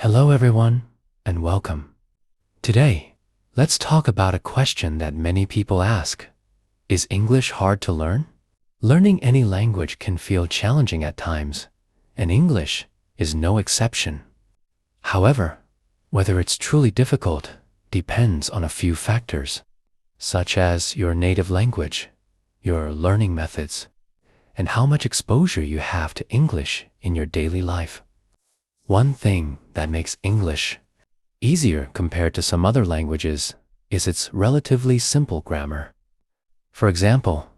Hello everyone, and welcome. Today, let's talk about a question that many people ask. Is English hard to learn? Learning any language can feel challenging at times, and English is no exception. However, whether it's truly difficult depends on a few factors, such as your native language, your learning methods, and how much exposure you have to English in your daily life. One thing that makes English easier compared to some other languages is its relatively simple grammar. For example,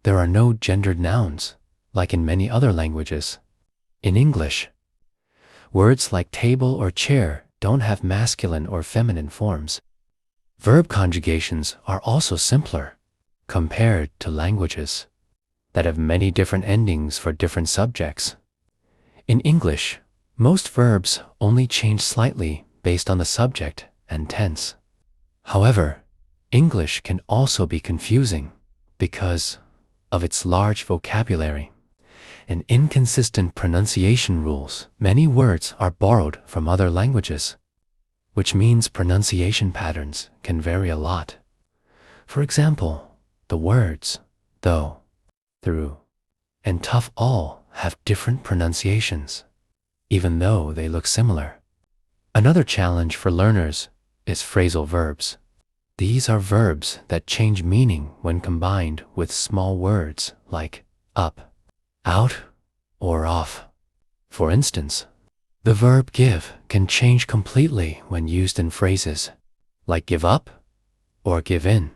there are no gendered nouns, like in many other languages. In English, words like table or chair don't have masculine or feminine forms. Verb conjugations are also simpler compared to languages that have many different endings for different subjects. In English, most verbs only change slightly based on the subject and tense. However, English can also be confusing because of its large vocabulary and inconsistent pronunciation rules. Many words are borrowed from other languages, which means pronunciation patterns can vary a lot. For example, the words though, through, and tough all have different pronunciations, even though they look similar. Another challenge for learners is phrasal verbs. These are verbs that change meaning when combined with small words like up, out, or off. For instance, the verb give can change completely when used in phrases like give up or give in.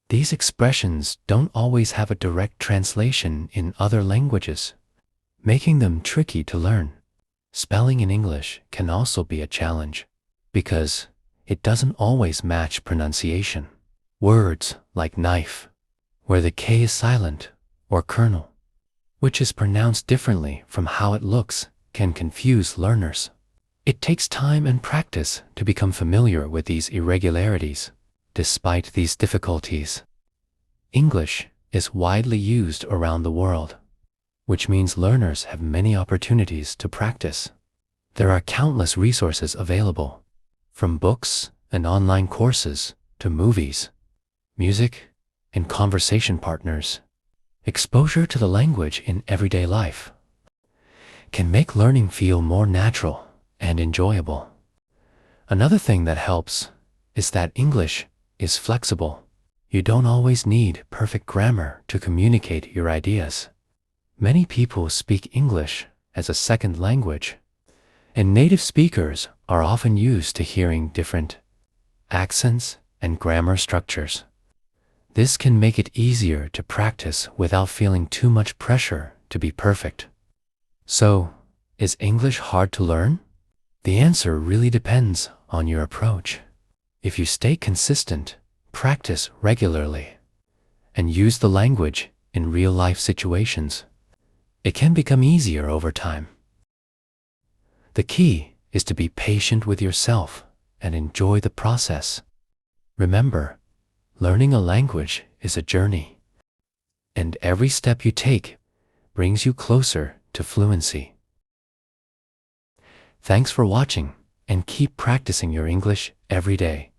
These expressions don't always have a direct translation in other languages, making them tricky to learn. Spelling in English can also be a challenge because it doesn't always match pronunciation. Words like knife, where the K is silent, or kernel, which is pronounced differently from how it looks, can confuse learners. It takes time and practice to become familiar with these irregularities. Despite these difficulties, English is widely used around the world, which means learners have many opportunities to practice. There are countless resources available, from books and online courses to movies, music, and conversation partners. Exposure to the language in everyday life can make learning feel more natural and enjoyable. Another thing that helps is that English is flexible. You don't always need perfect grammar to communicate your ideas. Many people speak English as a second language, and native speakers are often used to hearing different accents and grammar structures. This can make it easier to practice without feeling too much pressure to be perfect. So, is English hard to learn? The answer really depends on your approach. If you stay consistent, practice regularly, and use the language in real-life situations, it can become easier over time. The key is to be patient with yourself and enjoy the process. Remember, learning a language is a journey, and every step you take brings you closer to fluency. Thanks for watching, and keep practicing your English every day.